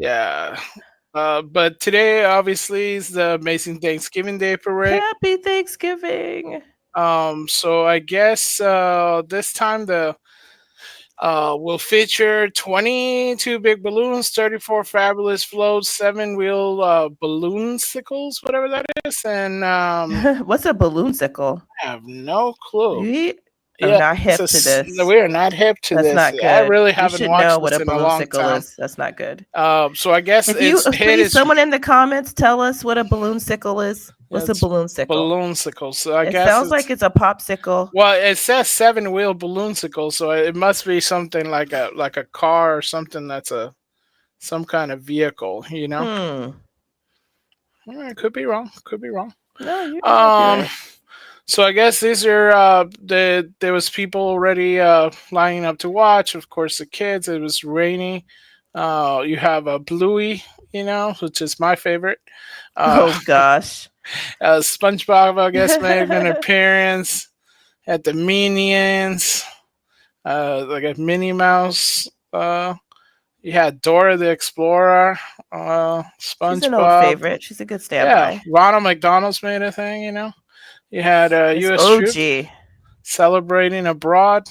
Yeah. But today, obviously, is the amazing Thanksgiving Day parade. Happy Thanksgiving. So I guess this time the will feature 22 big balloons, 34 fabulous floats, seven-wheel balloonsicles, whatever that is, and What's a balloonsicle? I have no clue. We are Yeah, not hip to no, this. we are not hip to That's this. not I good. really You haven't should know watched what a this in a long balloonsicle time. is. That's not good. So I guess If you its hit please, is someone in the comments, tell us what a balloonsicle is. yeah, What's a it's balloonsicle? balloonsicles. So I It guess sounds like it's it's a popsicle. well, it says seven-wheel balloonsicle, so it must be something like a car or something that's a some kind of vehicle. Hmm. Could be wrong. Could be wrong. No, you might be Um, right. so I guess these are there was people already lining up to watch. Of course, the kids. It was rainy. You have a Bluey, which is my favorite. Uh, Oh gosh. SpongeBob, I guess, made an appearance at the Minions. Like a Minnie Mouse. You had Dora the Explorer. She's an old SpongeBob. favorite. She's a good Yeah, standby. Ronald McDonald's made a thing. You had It's U.S. troops OG. celebrating abroad,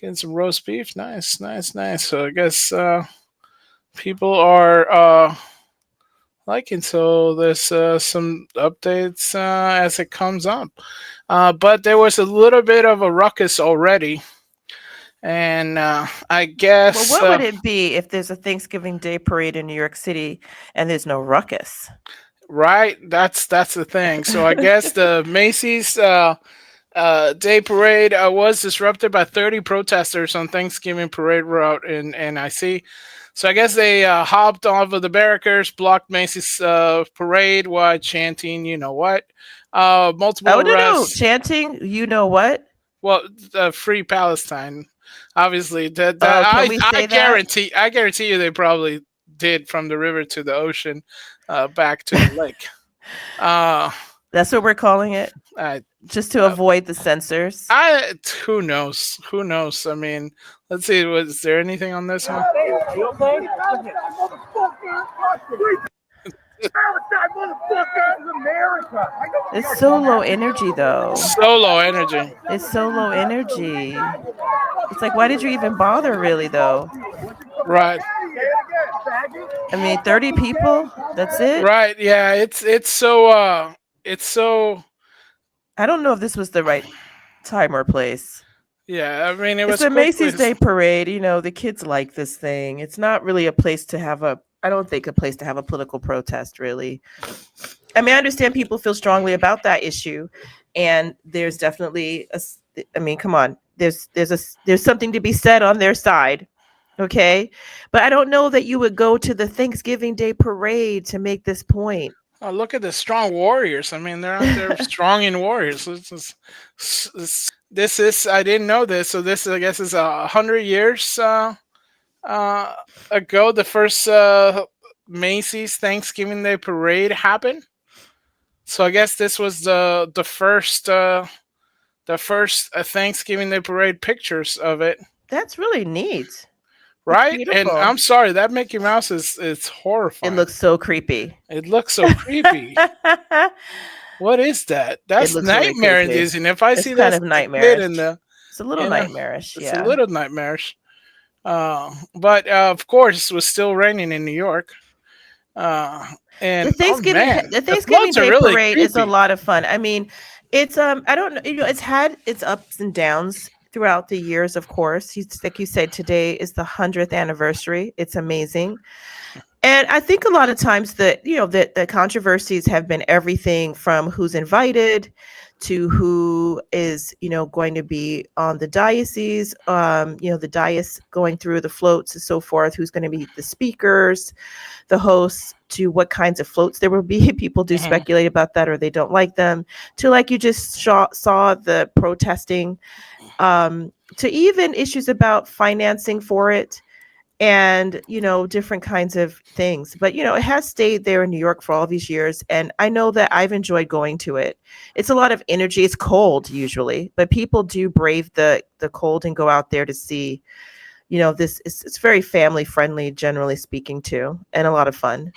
getting some roast beef. Nice, nice, nice. So I guess people are liking. So there's some updates as it comes up. But there was a little bit of a ruckus already. And I Well, guess, what would it be if there's a Thanksgiving Day parade in New York City and there's no ruckus? right, that's the thing. So I guess the Macy's day parade was disrupted by 30 protesters on Thanksgiving parade route in NIC. So I guess they hopped off of the barricades, blocked Macy's parade while chanting, you know what? Multiple Oh no, arrests. chanting, you know what? Well, free Palestine. Obviously, that Oh, can we say that? I guarantee you they probably did from the river to the ocean, back to the lake. Uh, That's what we're calling it, I just to avoid the censors. I who knows? Who knows? I mean, let's see. Was there anything on this one? It's so low energy, though. Solo energy. It's so low energy. It's like, why did you even bother, really, though? Right. I mean, 30 people? That's it? Right. Yeah. It's so. I don't know if this was the right time or place. Yeah. I mean, it It's was a quickly. Macy's Day Parade. You know, the kids like this thing. It's not really a place to have I don't think a place to have a political protest, really. I mean, I understand people feel strongly about that issue, and there's definitely I mean, come on, there's something to be said on their side, okay? But I don't know that you would go to the Thanksgiving Day parade to make this point. Oh, look at the strong warriors. I mean, they're out there strong in warriors. This is I didn't know this. So this I guess is 100 years uh, ago. The first Macy's Thanksgiving Day parade happened. So I guess this was the first Thanksgiving Day parade pictures of it, That's really neat. It's right? And beautiful. I'm sorry, that Mickey Mouse is It horrifying. looks so creepy. It looks so creepy. What is that? It That's looks really nightmare creepy. inducing. If I It's see kind this of as a kid nightmarish. It's a little you know, nightmarish, it's a yeah. little nightmarish. But of course, it was still raining in New York. Uh, and oh man, The the Thanksgiving floods are Day really parade is a creepy. lot of fun. I mean, it's I don't know, it's had its ups and downs throughout the years, of course. Like you said, today is the 100th anniversary. It's amazing. And I think a lot of times the controversies have been everything from who's invited to who is, going to be on the diocese, the dais going through the floats and so forth, who's going to be the speakers, the hosts, to what kinds of floats there will be. People do Mhm. speculate about that, or they don't like them, to, like you just saw the protesting, to even issues about financing for it, and different kinds of things. But it has stayed there in New York for all these years, and I know that I've enjoyed going to it. It's a lot of energy. It's cold usually, but people do brave the cold and go out there to see this is, it's very family friendly, generally speaking, too, and a lot of fun.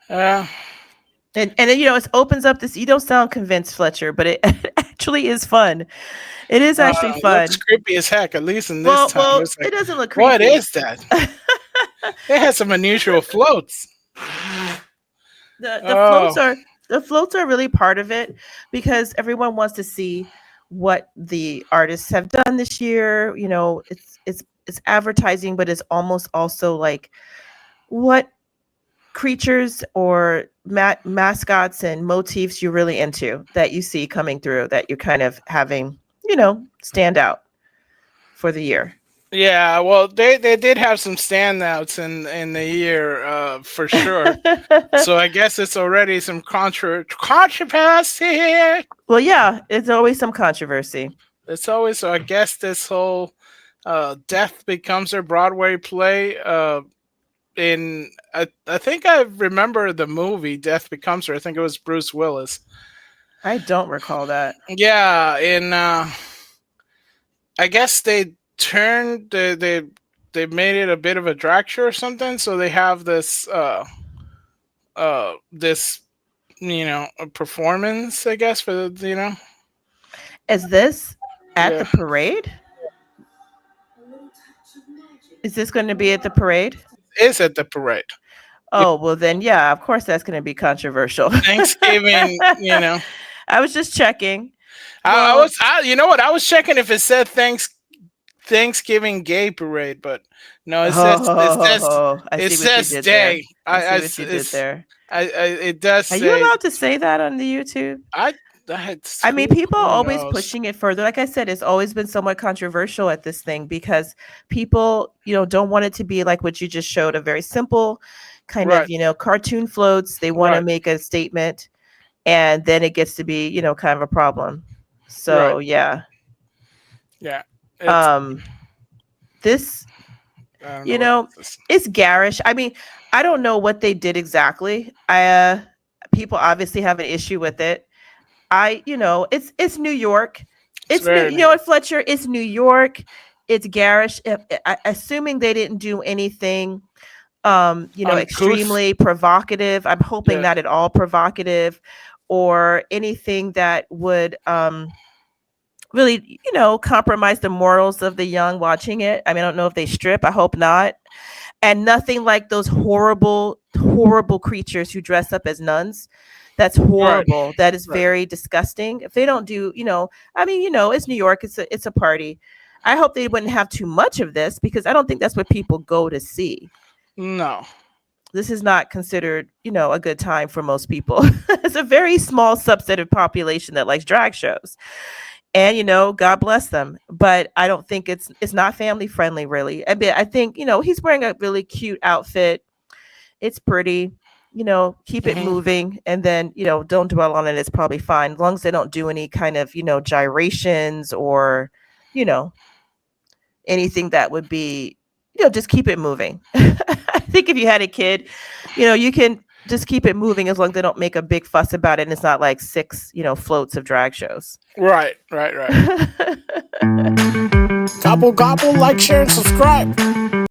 Uh, And it opens up this. You don't sound convinced, Fletcher, but it actually is fun. It is actually looks fun. creepy as heck. At least in this Well, time, well, it's it like, doesn't look what creepy. is that? It has some unusual floats. The Oh, floats are really part of it because everyone wants to see what the artists have done this year. It's advertising, but it's almost also like what creatures or mascots and motifs you're really into that you see coming through that you're kind of having, stand out for the year. yeah. Well, they did have some standouts in the year, for sure. So I guess it's already some controversy. Well, yeah, it's always some controversy. It's always, so I guess this whole Death Becomes Her Broadway play. I think I remember the movie Death Becomes Her. I think it was Bruce Willis. I don't recall that. Yeah, in I guess they turned they made it a bit of a drag show or something. So they have this a performance, I guess, for the. Is this at the Yeah, parade? Is this going to be at the parade? is at the parade. Yeah, Oh, well then, yeah, of course that's going to be controversial. Thanksgiving. I was just checking. I Well, was, you know what? I was checking if it said Thanksgiving Gay Parade, but no, I it see what you says did there. day. I see what you did there. It does Are you say. allowed to say that on the YouTube? I mean, people are who always knows? pushing it further. Like I said, it's always been somewhat controversial at this thing because people, don't want it to be like what you just showed, a very simple kind of, Right, cartoon floats. They want to right, make a statement and then it gets to be, kind of a problem. right. So, yeah. Yeah, it's. Um this, I don't know you what know, this is. it's garish. I mean, I don't know what they did exactly. People obviously have an issue with it. It's New York. It's It's new. very You know new. what, Fletcher? It's New York. It's garish. Assuming they didn't do anything, Uncouth. extremely provocative. I'm hoping Yeah, not at all provocative, or anything that would really, compromise the morals of the young watching it. I mean, I don't know if they strip. I hope not. And nothing like those horrible, horrible creatures who dress up as nuns. That's right, horrible. That is right. very disgusting. If they don't do, I mean, it's New York. It's a party. I hope they wouldn't have too much of this because I don't think that's what people go to see. No. This is not considered, a good time for most people. It's a very small subset of population that likes drag shows. And God bless them, but I don't think it's not family friendly, really. I think he's wearing a really cute outfit. It's pretty. Keep it Hmm. moving, and then don't dwell on it. It's probably fine as long as they don't do any kind of gyrations or you know anything that would be just keep it moving. I think if you had a kid, you can just keep it moving as long as they don't make a big fuss about it and it's not like six floats of drag shows. Right, right, right. Gobble, gobble, like, share, and subscribe.